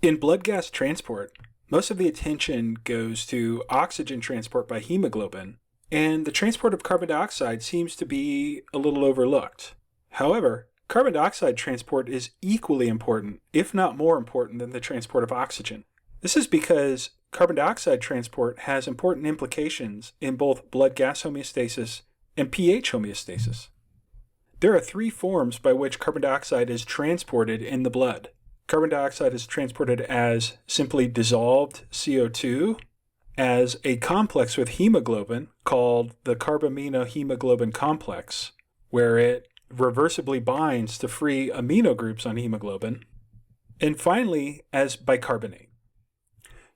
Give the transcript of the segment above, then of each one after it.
In blood gas transport, most of the attention goes to oxygen transport by hemoglobin, and the transport of carbon dioxide seems to be a little overlooked. However, carbon dioxide transport is equally important, if not more important, than the transport of oxygen. This is because carbon dioxide transport has important implications in both blood gas homeostasis and pH homeostasis. There are three forms by which carbon dioxide is transported in the blood. Carbon dioxide is transported as simply dissolved CO2, as a complex with hemoglobin called the carbaminohemoglobin complex, where it reversibly binds to free amino groups on hemoglobin, and finally as bicarbonate.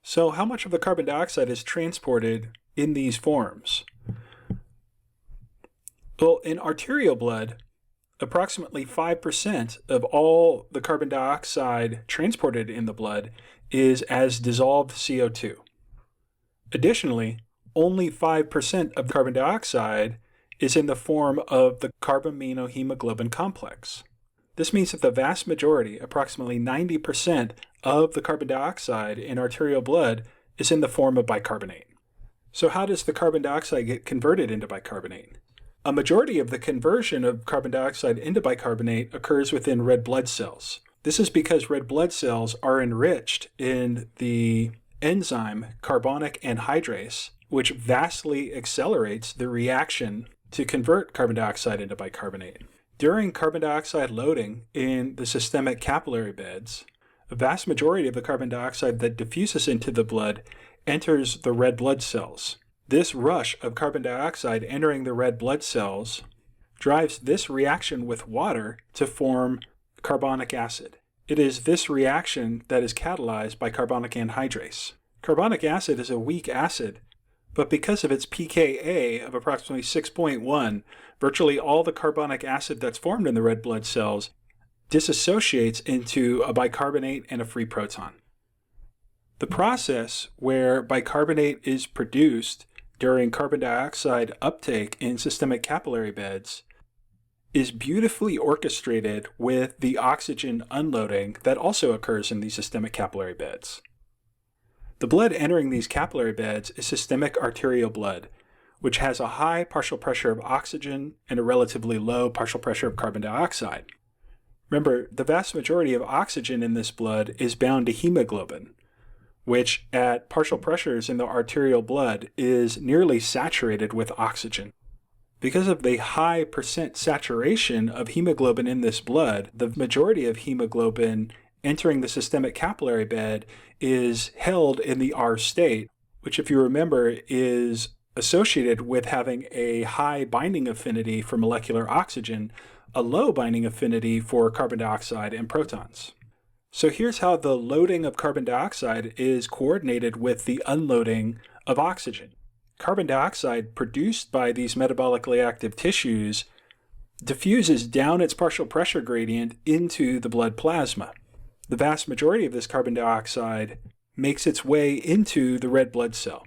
So how much of the carbon dioxide is transported in these forms? Well, in arterial blood, approximately 5% of all the carbon dioxide transported in the blood is as dissolved CO2. Additionally, only 5% of the carbon dioxide is in the form of the carbaminohemoglobin complex. This means that the vast majority, approximately 90% of the carbon dioxide in arterial blood, is in the form of bicarbonate. So how does the carbon dioxide get converted into bicarbonate? A majority of the conversion of carbon dioxide into bicarbonate occurs within red blood cells. This is because red blood cells are enriched in the enzyme carbonic anhydrase, which vastly accelerates the reaction to convert carbon dioxide into bicarbonate. During carbon dioxide loading in the systemic capillary beds, a vast majority of the carbon dioxide that diffuses into the blood enters the red blood cells. This rush of carbon dioxide entering the red blood cells drives this reaction with water to form carbonic acid. It is this reaction that is catalyzed by carbonic anhydrase. Carbonic acid is a weak acid, but because of its pKa of approximately 6.1, virtually all the carbonic acid that's formed in the red blood cells disassociates into a bicarbonate and a free proton. The process where bicarbonate is produced during carbon dioxide uptake in systemic capillary beds is beautifully orchestrated with the oxygen unloading that also occurs in these systemic capillary beds. The blood entering these capillary beds is systemic arterial blood, which has a high partial pressure of oxygen and a relatively low partial pressure of carbon dioxide. Remember, the vast majority of oxygen in this blood is bound to hemoglobin, which at partial pressures in the arterial blood is nearly saturated with oxygen. Because of the high percent saturation of hemoglobin in this blood, the majority of hemoglobin entering the systemic capillary bed is held in the R state, which, if you remember, is associated with having a high binding affinity for molecular oxygen, a low binding affinity for carbon dioxide and protons. So here's how the loading of carbon dioxide is coordinated with the unloading of oxygen. Carbon dioxide produced by these metabolically active tissues diffuses down its partial pressure gradient into the blood plasma. The vast majority of this carbon dioxide makes its way into the red blood cell.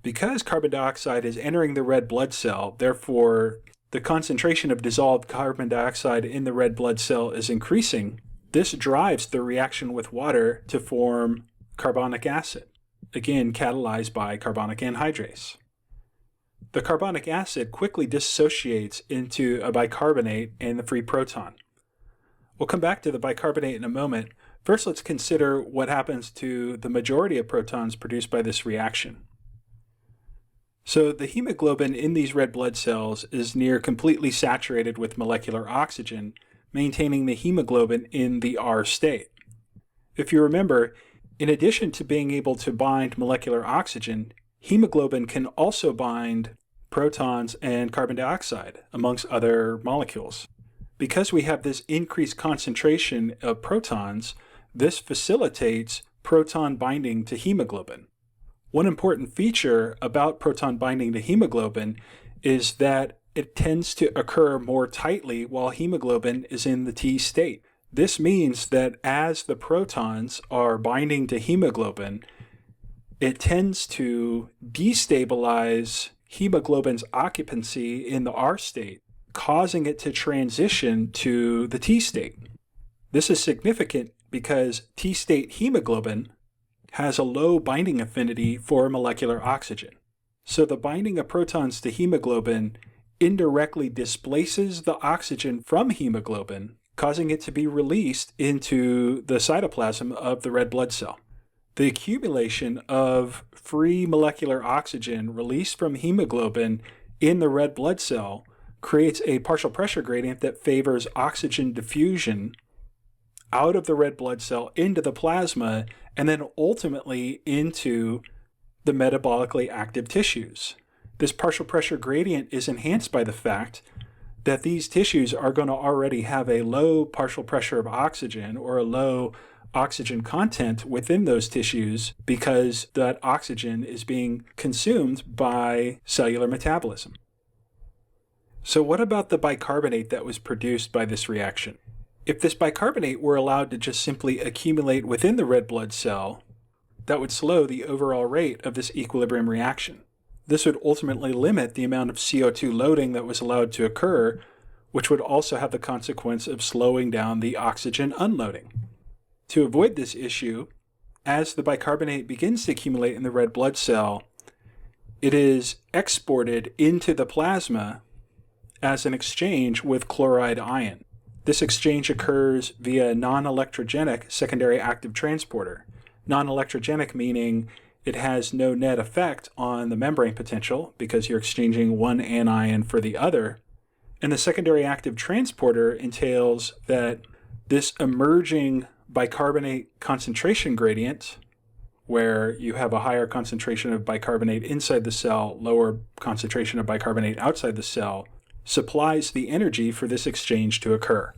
Because carbon dioxide is entering the red blood cell, therefore the concentration of dissolved carbon dioxide in the red blood cell is increasing. This drives the reaction with water to form carbonic acid, again catalyzed by carbonic anhydrase. The carbonic acid quickly dissociates into a bicarbonate and the free proton. We'll come back to the bicarbonate in a moment. First, let's consider what happens to the majority of protons produced by this reaction. So the hemoglobin in these red blood cells is near completely saturated with molecular oxygen, maintaining the hemoglobin in the R state. If you remember, in addition to being able to bind molecular oxygen, hemoglobin can also bind protons and carbon dioxide, amongst other molecules. Because we have this increased concentration of protons, this facilitates proton binding to hemoglobin. One important feature about proton binding to hemoglobin is that it tends to occur more tightly while hemoglobin is in the T state. This means that as the protons are binding to hemoglobin, it tends to destabilize hemoglobin's occupancy in the R state, causing it to transition to the T state. This is significant because T-state hemoglobin has a low binding affinity for molecular oxygen. So the binding of protons to hemoglobin indirectly displaces the oxygen from hemoglobin, causing it to be released into the cytoplasm of the red blood cell. The accumulation of free molecular oxygen released from hemoglobin in the red blood cell creates a partial pressure gradient that favors oxygen diffusion out of the red blood cell into the plasma and then ultimately into the metabolically active tissues. This partial pressure gradient is enhanced by the fact that these tissues are going to already have a low partial pressure of oxygen or a low oxygen content within those tissues because that oxygen is being consumed by cellular metabolism. So what about the bicarbonate that was produced by this reaction? If this bicarbonate were allowed to just simply accumulate within the red blood cell, that would slow the overall rate of this equilibrium reaction. This would ultimately limit the amount of CO2 loading that was allowed to occur, which would also have the consequence of slowing down the oxygen unloading. To avoid this issue, as the bicarbonate begins to accumulate in the red blood cell, it is exported into the plasma as an exchange with chloride ion. This exchange occurs via non-electrogenic secondary active transporter. Non-electrogenic meaning it has no net effect on the membrane potential because you're exchanging one anion for the other. And the secondary active transporter entails that this emerging bicarbonate concentration gradient, where you have a higher concentration of bicarbonate inside the cell, lower concentration of bicarbonate outside the cell, supplies the energy for this exchange to occur.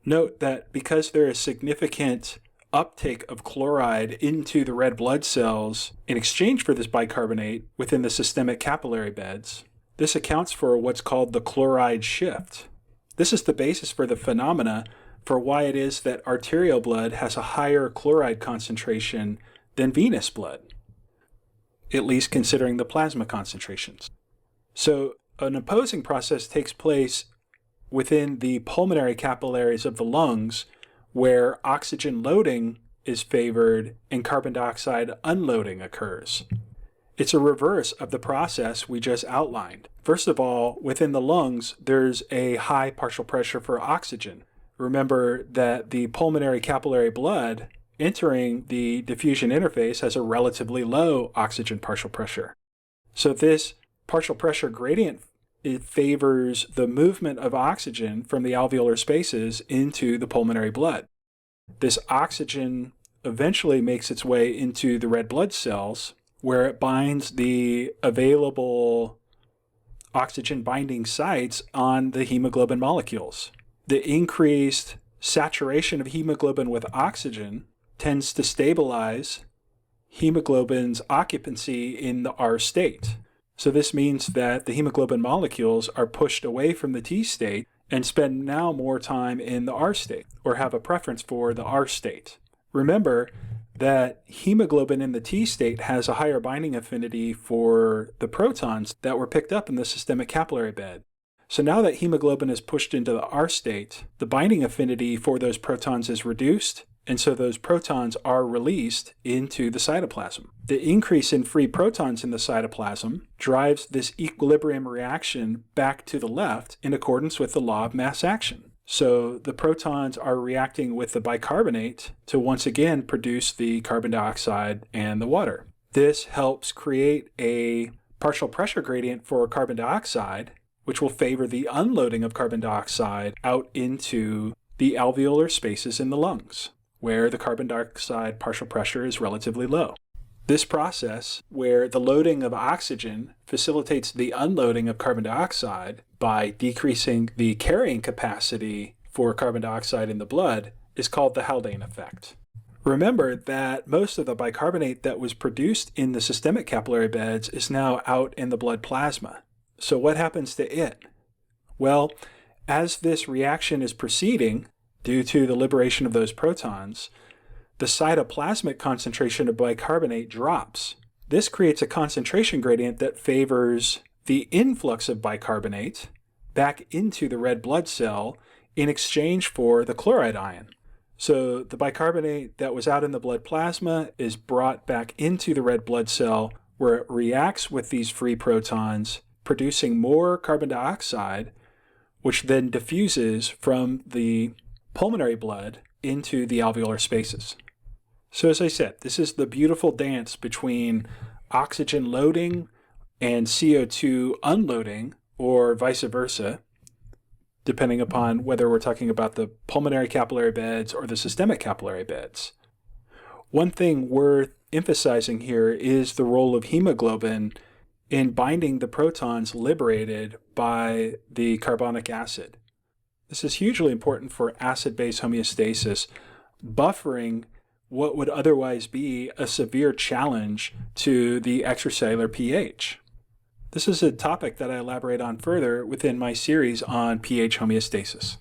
Note that because there is significant uptake of chloride into the red blood cells in exchange for this bicarbonate within the systemic capillary beds, this accounts for what's called the chloride shift. This is the basis for the phenomena for why it is that arterial blood has a higher chloride concentration than venous blood, at least considering the plasma concentrations. So an opposing process takes place within the pulmonary capillaries of the lungs where oxygen loading is favored and carbon dioxide unloading occurs. It's a reverse of the process we just outlined. First of all, within the lungs, there's a high partial pressure for oxygen. Remember that the pulmonary capillary blood entering the diffusion interface has a relatively low oxygen partial pressure. So this partial pressure gradient, it favors the movement of oxygen from the alveolar spaces into the pulmonary blood. This oxygen eventually makes its way into the red blood cells where it binds the available oxygen binding sites on the hemoglobin molecules. The increased saturation of hemoglobin with oxygen tends to stabilize hemoglobin's occupancy in the R state. So this means that the hemoglobin molecules are pushed away from the T state and spend now more time in the R state, or have a preference for the R state. Remember that hemoglobin in the T state has a higher binding affinity for the protons that were picked up in the systemic capillary bed. So now that hemoglobin is pushed into the R state, the binding affinity for those protons is reduced, and so those protons are released into the cytoplasm. The increase in free protons in the cytoplasm drives this equilibrium reaction back to the left in accordance with the law of mass action. So the protons are reacting with the bicarbonate to once again produce the carbon dioxide and the water. This helps create a partial pressure gradient for carbon dioxide, which will favor the unloading of carbon dioxide out into the alveolar spaces in the lungs, where the carbon dioxide partial pressure is relatively low. This process, where the loading of oxygen facilitates the unloading of carbon dioxide by decreasing the carrying capacity for carbon dioxide in the blood, is called the Haldane effect. Remember that most of the bicarbonate that was produced in the systemic capillary beds is now out in the blood plasma. So what happens to it? Well, as this reaction is proceeding, due to the liberation of those protons, the cytoplasmic concentration of bicarbonate drops. This creates a concentration gradient that favors the influx of bicarbonate back into the red blood cell in exchange for the chloride ion. So the bicarbonate that was out in the blood plasma is brought back into the red blood cell where it reacts with these free protons, producing more carbon dioxide, which then diffuses from the pulmonary blood into the alveolar spaces. So as I said, this is the beautiful dance between oxygen loading and CO2 unloading, or vice versa, depending upon whether we're talking about the pulmonary capillary beds or the systemic capillary beds. One thing worth emphasizing here is the role of hemoglobin in binding the protons liberated by the carbonic acid. This is hugely important for acid-base homeostasis, buffering what would otherwise be a severe challenge to the extracellular pH. This is a topic that I elaborate on further within my series on pH homeostasis.